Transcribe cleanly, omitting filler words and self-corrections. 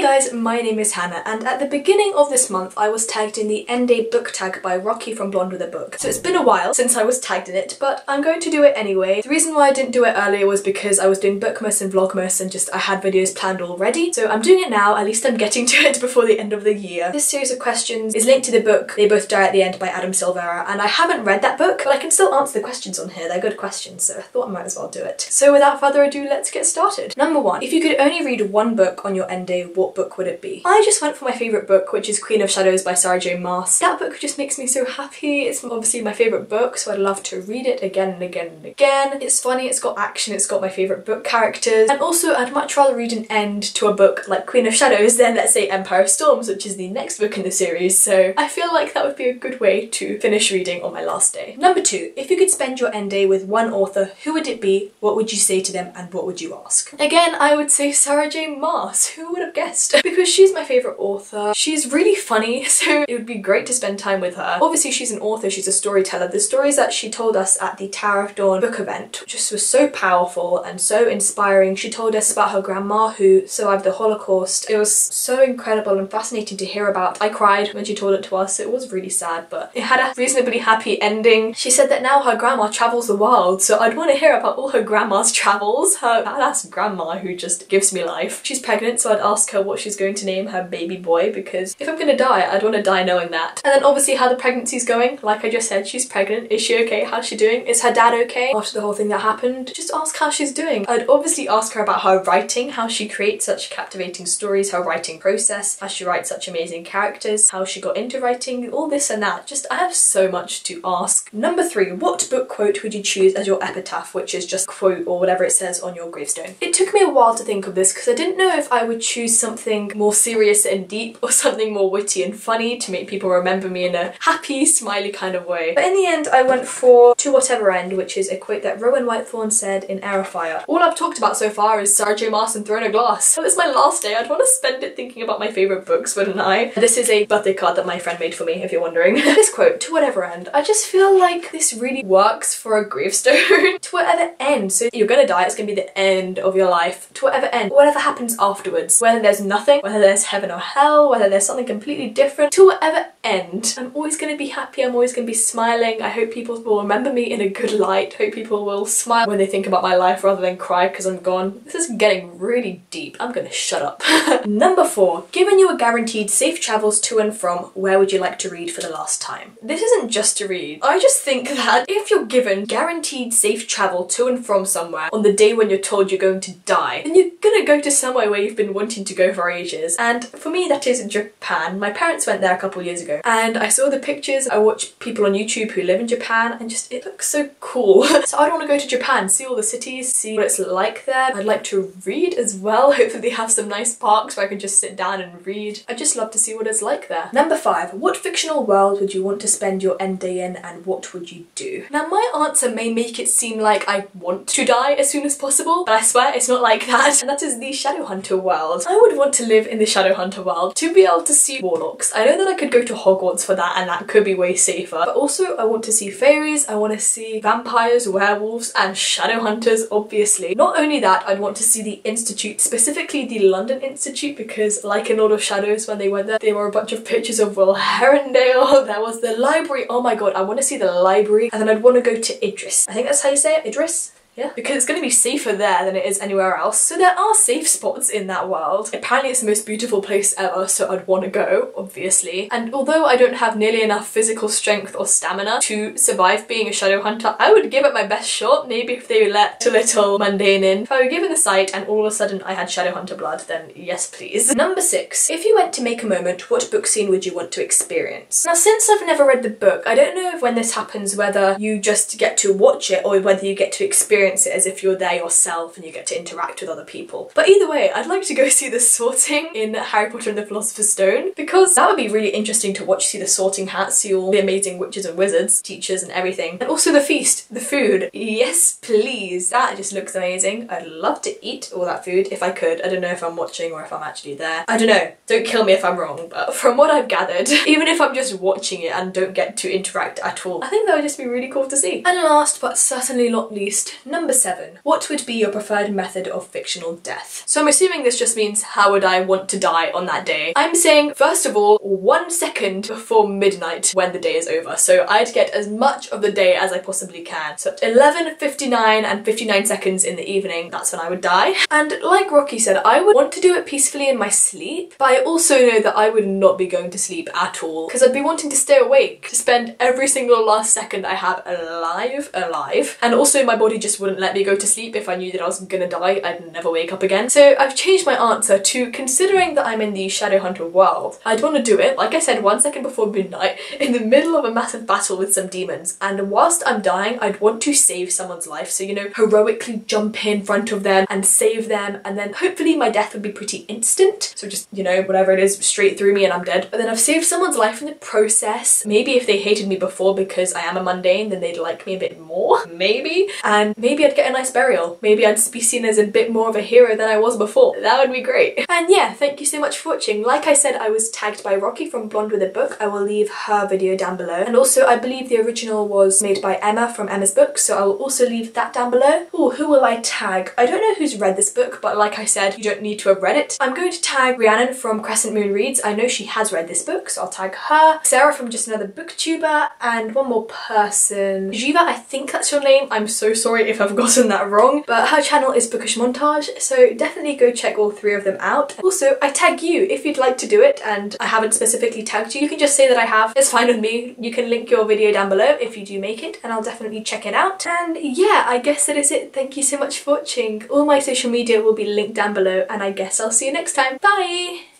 guys, my name is Hannah, and at the beginning of this month I was tagged in the End Day book tag by Rocky from Blonde with a Book. So it's been a while since I was tagged in it, but I'm going to do it anyway. The reason why I didn't do it earlier was because I was doing Bookmas and Vlogmas and I had videos planned already. So I'm doing it now, at least I'm getting to it before the end of the year. This series of questions is linked to the book They Both Die at the End by Adam Silvera, and I haven't read that book, but I can still answer the questions on here. They're good questions, so I thought I might as well do it. So without further ado, let's get started. Number 1. If you could only read one book on your end day, what book would it be? I just went for my favourite book, which is Queen of Shadows by Sarah J Maas. That book just makes me so happy. It's obviously my favourite book, so I'd love to read it again and again and again. It's funny, it's got action, it's got my favourite book characters, and also I'd much rather read an end to a book like Queen of Shadows than, let's say, Empire of Storms, which is the next book in the series, so I feel like that would be a good way to finish reading on my last day. Number 2. If you could spend your end day with one author, who would it be, what would you say to them, and what would you ask? Again, I would say Sarah J Maas. Who would have guessed? Because she's my favourite author. She's really funny, so it would be great to spend time with her. Obviously she's an author, she's a storyteller. The stories that she told us at the Tower of Dawn book event just was so powerful and so inspiring. She told us about her grandma who survived the Holocaust. It was so incredible and fascinating to hear about. I cried when she told it to us. It was really sad, but it had a reasonably happy ending. She said that now her grandma travels the world, so I'd want to hear about all her grandma's travels. Her badass grandma who just gives me life. She's pregnant, so I'd ask her what she's going to name her baby boy, because if I'm gonna die, I'd want to die knowing that. And then obviously how the pregnancy's going. Like I just said, she's pregnant. Is she okay? How's she doing? Is her dad okay after the whole thing that happened? Just ask how she's doing. I'd obviously ask her about her writing, how she creates such captivating stories, her writing process, how she writes such amazing characters, how she got into writing, all this and that. Just, I have so much to ask. Number 3, what book quote would you choose as your epitaph, which is just quote or whatever it says on your gravestone? It took me a while to think of this because I didn't know if I would choose something more serious and deep or something more witty and funny to make people remember me in a happy, smiley kind of way. But in the end, I went for To Whatever End, which is a quote that Rowan Whitethorn said in Air of Fire. All I've talked about so far is Sarah J Maas and Throne of Glass. So it's my last day. I'd want to spend it thinking about my favourite books, wouldn't I? This is a birthday card that my friend made for me, if you're wondering. This quote, To Whatever End, I just feel like this really works for a gravestone. To whatever end. So you're gonna die, it's gonna be the end of your life. To whatever end. Whatever happens afterwards. Whether there's nothing, whether there's heaven or hell, whether there's something completely different. To whatever end. I'm always gonna be happy, I'm always gonna be smiling. I hope people will remember me in a good light. Hope people will smile when they think about my life rather than cry because I'm gone. This is getting really deep. I'm gonna shut up. Number 4. Given you were guaranteed safe travels to and from, where would you like to read for the last time? This isn't just to read. I just think that if you're given guaranteed safe travel to and from somewhere on the day when you're told you're going to die, then you're gonna go to somewhere where you've been wanting to go for ages. And for me, that is Japan. My parents went there a couple years ago and I saw the pictures. I watch people on YouTube who live in Japan and just, it looks so cool. So I'd want to go to Japan, see all the cities, see what it's like there. I'd like to read as well. Hopefully they have some nice parks where I can just sit down and read. I'd just love to see what it's like there. Number 5. What fictional world would you want to spend your end day in, and what would you do? Now my answer may make it seem like I want to die as soon as possible, but I swear it's not like that. And that is the Shadowhunter world. I would want to live in the Shadowhunter world to be able to see warlocks. I know that I could go to Hogwarts for that and that could be way safer, but also I want to see fairies, I want to see vampires, werewolves and Shadowhunters, obviously. Not only that, I'd want to see the Institute, specifically the London Institute, because like in Lord of Shadows when they went there were a bunch of pictures of Will Herondale. There was the library. Oh my god, I want to see the library. And then I'd want to go to Idris. I think that's how you say it, Idris? Yeah, because it's going to be safer there than it is anywhere else. So there are safe spots in that world. Apparently it's the most beautiful place ever, so I'd want to go, obviously. And although I don't have nearly enough physical strength or stamina to survive being a shadow hunter, I would give it my best shot. Maybe if they let a little mundane in. If I were given the sight and all of a sudden I had shadow hunter blood, then yes please. Number 6. If you went to make a moment, what book scene would you want to experience? Now since I've never read the book, I don't know if when this happens whether you just get to watch it or whether you get to experience it as if you're there yourself and you get to interact with other people. But either way, I'd like to go see the sorting in Harry Potter and the Philosopher's Stone, because that would be really interesting to watch, see the sorting hat, see all the amazing witches and wizards, teachers and everything. And also the feast, the food. Yes please, that just looks amazing. I'd love to eat all that food if I could. I don't know if I'm watching or if I'm actually there. I don't know, don't kill me if I'm wrong, but from what I've gathered, even if I'm just watching it and don't get to interact at all, I think that would just be really cool to see. And last but certainly not least, number 7. What would be your preferred method of fictional death? So I'm assuming this just means how would I want to die on that day. I'm saying, first of all, 1 second before midnight when the day is over. So I'd get as much of the day as I possibly can. So at 11:59 and 59 seconds in the evening, that's when I would die. And like Rocky said, I would want to do it peacefully in my sleep, but I also know that I would not be going to sleep at all because I'd be wanting to stay awake, to spend every single last second I have alive. And also my body just wouldn't let me go to sleep if I knew that I was gonna die. I'd never wake up again. So I've changed my answer to, considering that I'm in the Shadowhunter world, I'd want to do it, like I said, 1 second before midnight in the middle of a massive battle with some demons. And whilst I'm dying, I'd want to save someone's life. So, you know, heroically jump in front of them and save them, and then hopefully my death would be pretty instant. So just, you know, whatever it is, straight through me and I'm dead. But then I've saved someone's life in the process. Maybe if they hated me before because I am a mundane, then they'd like me a bit more, maybe. And maybe I'd get a nice burial. Maybe I'd be seen as a bit more of a hero than I was before. That would be great. And yeah, thank you so much for watching. Like I said, I was tagged by Rocky from Blonde with a Book. I will leave her video down below. And also, I believe the original was made by Emma from Emma's Books, so I will also leave that down below. Oh, who will I tag? I don't know who's read this book, but like I said, you don't need to have read it. I'm going to tag Rhiannon from Crescent Moon Reads. I know she has read this book, so I'll tag her. Sarah from Just Another Booktuber, and one more person. Jiva, I think that's your name. I'm so sorry if I've gotten that wrong, but her channel is Bookish Montage, so definitely go check all 3 of them out. Also, I tag you if you'd like to do it, and I haven't specifically tagged you. You can just say that I have. It's fine with me. You can link your video down below if you do make it, and I'll definitely check it out. And yeah, I guess that is it. Thank you so much for watching. All my social media will be linked down below, and I guess I'll see you next time. Bye!